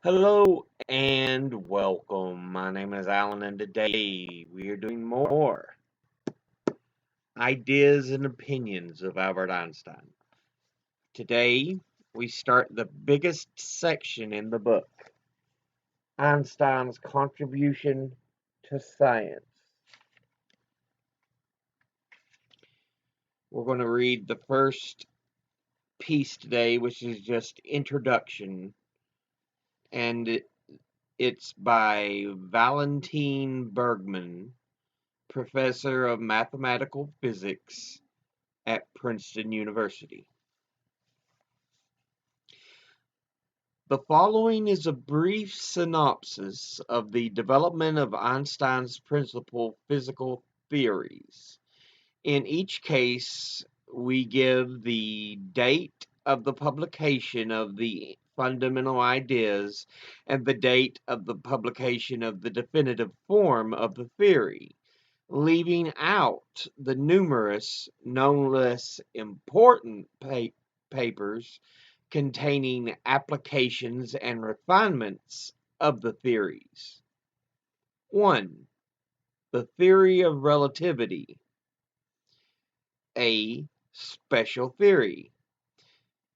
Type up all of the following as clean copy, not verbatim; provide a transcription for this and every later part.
Hello and welcome. My name is Alan, and today we are doing more ideas and opinions of Albert Einstein. Today we start the biggest section in the book, Einstein's contribution to science. We're going to read the first piece today, which is just introduction, and it's by Valentin Bergman, professor of mathematical physics at Princeton University. The following is a brief synopsis of the development of Einstein's principal physical theories. In each case, we give the date of the publication of the fundamental ideas and the date of the publication of the definitive form of the theory, leaving out the numerous, no less important papers containing applications and refinements of the theories. 1. The theory of relativity. A special theory.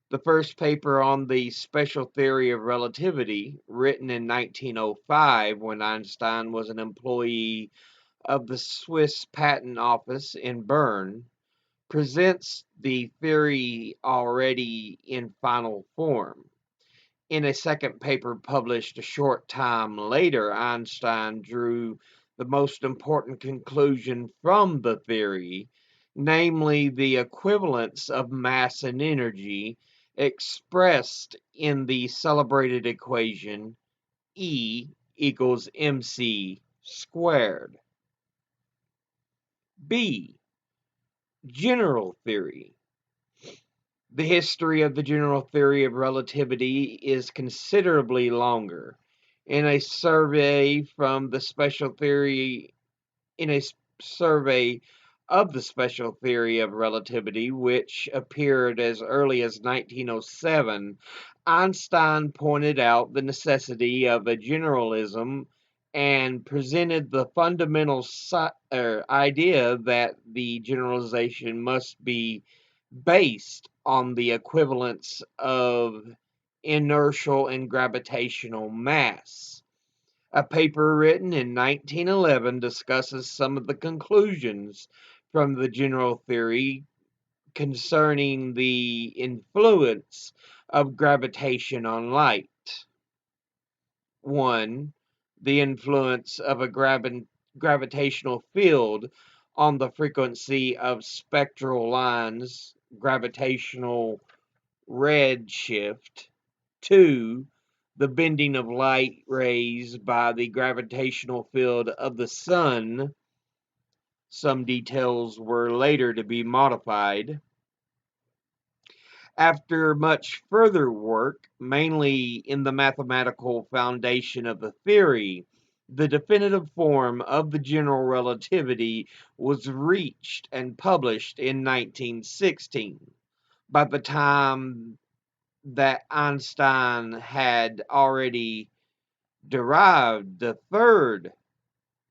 The first paper on the special theory of relativity, written in 1905 when Einstein was an employee of the Swiss Patent Office in Bern, presents the theory already in final form. In a second paper published a short time later, Einstein drew the most important conclusion from the theory, namely the equivalence of mass and energy expressed in the celebrated equation E equals mc squared. B. General theory. The history of the general theory of relativity is considerably longer. In a survey from the special theory, in a survey of the special theory of relativity, which appeared as early as 1907, Einstein pointed out the necessity of a generalism and presented the fundamental idea that the generalization must be based on the equivalence of inertial and gravitational mass. A paper written in 1911 discusses some of the conclusions from the general theory concerning the influence of gravitation on light. 1. The influence of a gravitational field on the frequency of spectral lines, gravitational redshift. 2. The bending of light rays by the gravitational field of the sun. Some details were later to be modified. After much further work, mainly in the mathematical foundation of the theory, the definitive form of the general relativity was reached and published in 1916. By the time that Einstein had already derived the third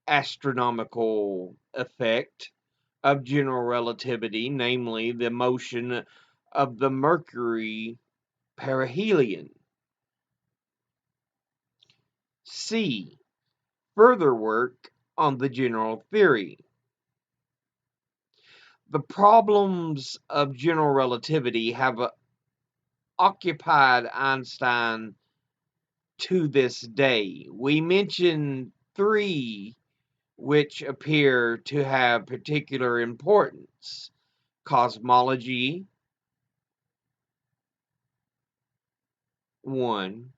astronomical effect of general relativity, namely the motion of the Mercury perihelion. C. Further work on the general theory. The problems of general relativity have occupied Einstein to this day. We mention three which appear to have particular importance: cosmology, 1,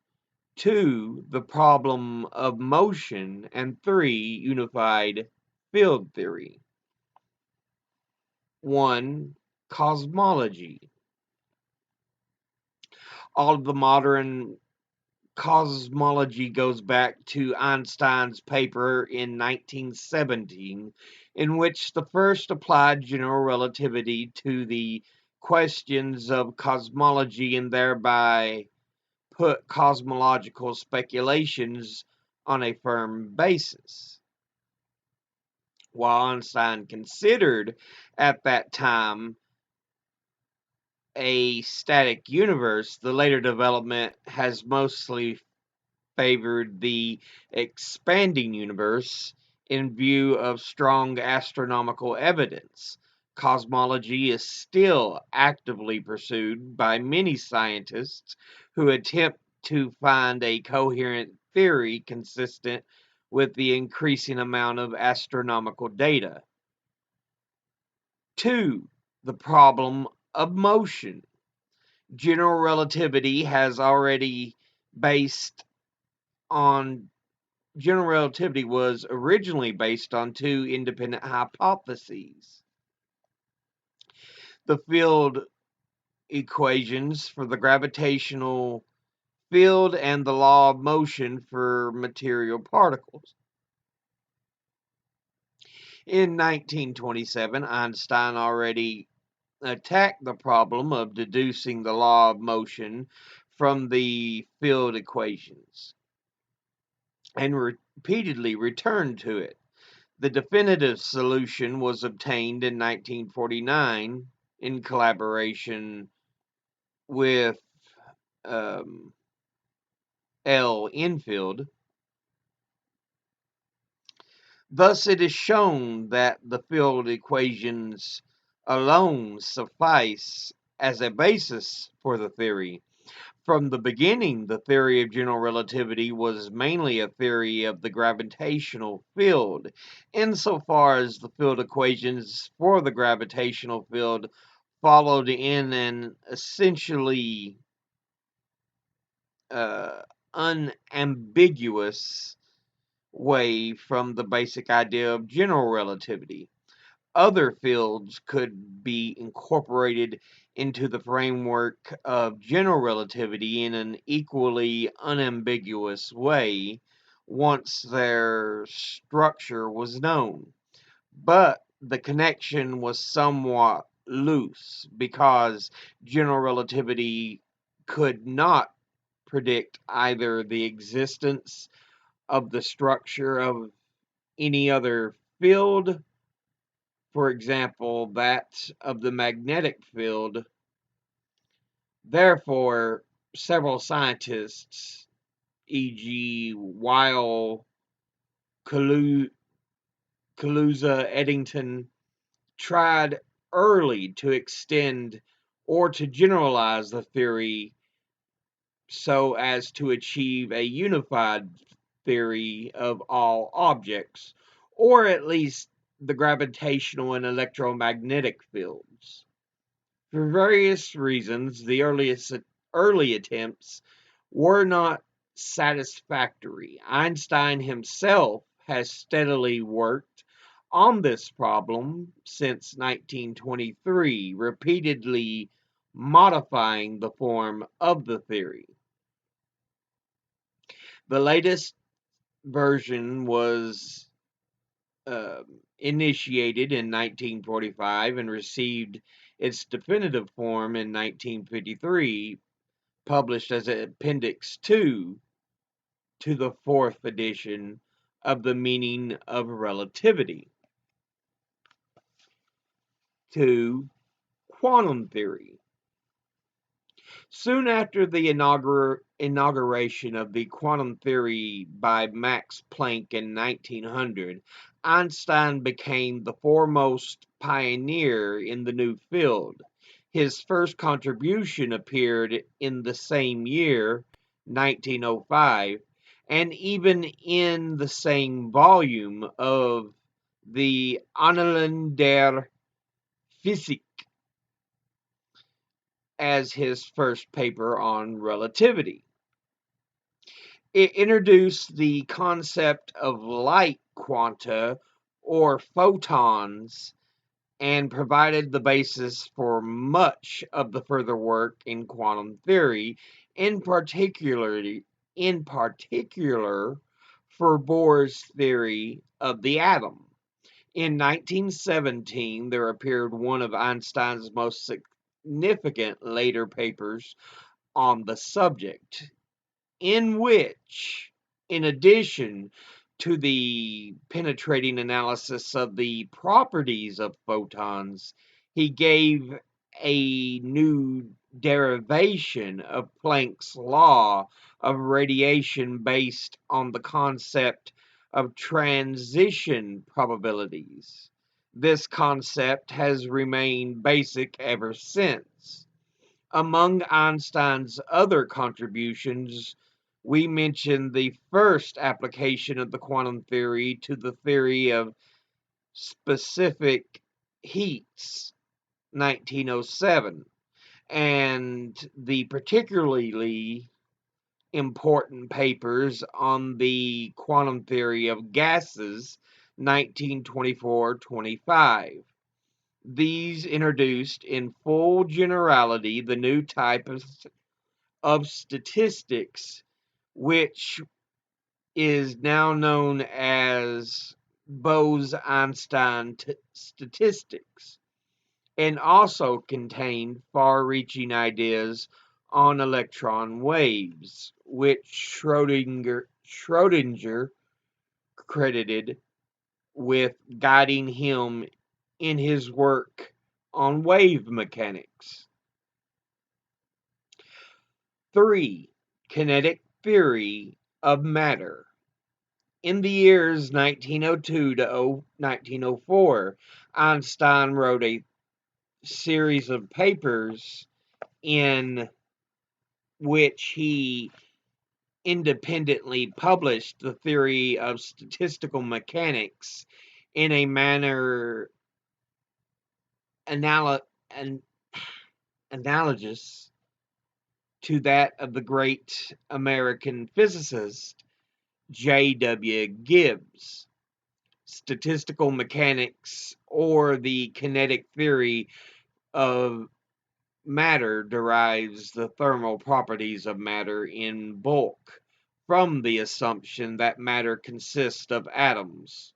2, the problem of motion, and 3, unified field theory. 1. Cosmology. All of the modern cosmology goes back to Einstein's paper in 1917, in which the first applied general relativity to the questions of cosmology and thereby put cosmological speculations on a firm basis. While Einstein considered at that time a static universe, the later development has mostly favored the expanding universe in view of strong astronomical evidence. Cosmology is still actively pursued by many scientists who attempt to find a coherent theory consistent with the increasing amount of astronomical data. 2. The problem of motion. General relativity has already based on General relativity was originally based on two independent hypotheses: the field equations for the gravitational field and the law of motion for material particles. In 1927, Einstein already attacked the problem of deducing the law of motion from the field equations and repeatedly returned to it. The definitive solution was obtained in 1949 in collaboration with um, L. Enfield. Thus, it is shown that the field equations alone suffice as a basis for the theory. From the beginning, the theory of general relativity was mainly a theory of the gravitational field, insofar as the field equations for the gravitational field followed in an essentially uh, unambiguous way from the basic idea of general relativity. Other fields could be incorporated into the framework of general relativity in an equally unambiguous way once their structure was known. But the connection was somewhat loose because general relativity could not predict either the existence of the structure of any other field, for example, that of the magnetic field. Therefore, several scientists, e.g., Weil, Kaluza, Eddington, tried early to extend or to generalize the theory so as to achieve a unified theory of all objects, or at least the gravitational and electromagnetic fields. For various reasons, the early attempts were not satisfactory. Einstein himself has steadily worked on this problem since 1923, repeatedly modifying the form of the theory. The latest version was initiated in 1945 and received its definitive form in 1953, published as Appendix 2 to the fourth edition of The Meaning of Relativity. 2. Quantum theory. Soon after the inauguration of the quantum theory by Max Planck in 1900, Einstein became the foremost pioneer in the new field. His first contribution appeared in the same year, 1905, and even in the same volume of the Annalen der Physik as his first paper on relativity. It introduced the concept of light quanta or photons and provided the basis for much of the further work in quantum theory, in particular for Bohr's theory of the atom. In 1917, there appeared one of Einstein's most significant later papers on the subject. in which, in addition to the penetrating analysis of the properties of photons, he gave a new derivation of Planck's law of radiation based on the concept of transition probabilities. This concept has remained basic ever since. Among Einstein's other contributions, we mention the first application of the quantum theory to the theory of specific heats, 1907, and the particularly important papers on the quantum theory of gases, 1924-25. These introduced in full generality the new type of statistics, which is now known as Bose-Einstein statistics, and also contained far-reaching ideas on electron waves, which Schrödinger credited with guiding him in his work on wave mechanics. 3. Kinetic theory of matter. In the years 1902 to 1904, Einstein wrote a series of papers in which he independently published the theory of statistical mechanics in a manner analogous to that of the great American physicist J.W. Gibbs. Statistical mechanics, or the kinetic theory of matter, derives the thermal properties of matter in bulk from the assumption that matter consists of atoms,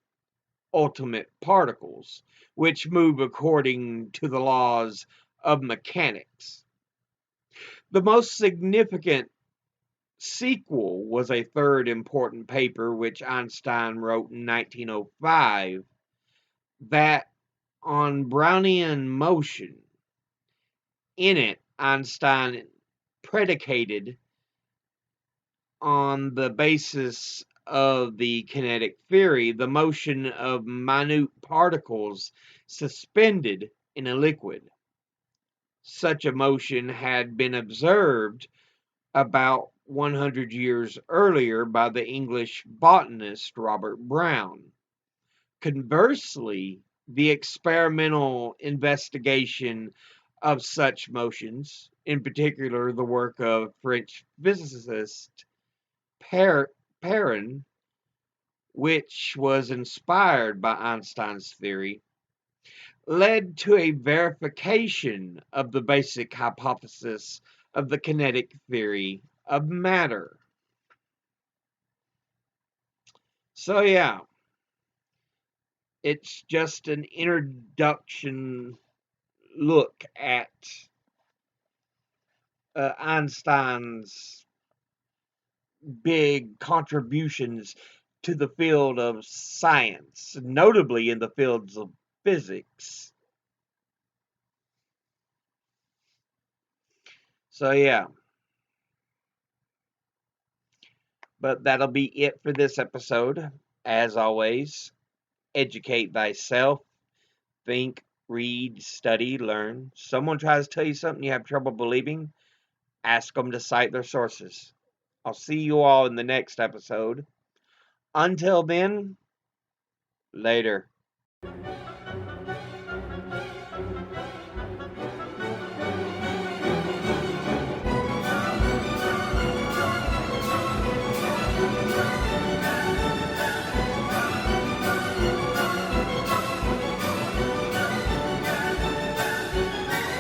ultimate particles, which move according to the laws of mechanics. The most significant sequel was a third important paper which Einstein wrote in 1905, that on Brownian motion. In it, Einstein predicated on the basis of the kinetic theory the motion of minute particles suspended in a liquid. Such a motion had been observed about 100 years earlier by the English botanist Robert Brown. Conversely, the experimental investigation of such motions, in particular the work of French physicist Perrin, which was inspired by Einstein's theory, led to a verification of the basic hypothesis of the kinetic theory of matter. So yeah, it's just an introduction look at Einstein's big contributions to the field of science, notably in the fields of physics. So yeah, but that'll be it for this episode. As always, educate thyself, think, read, study, learn. Someone tries to tell you something you have trouble believing, ask them to cite their sources. I'll see you all in the next episode. Until then, later.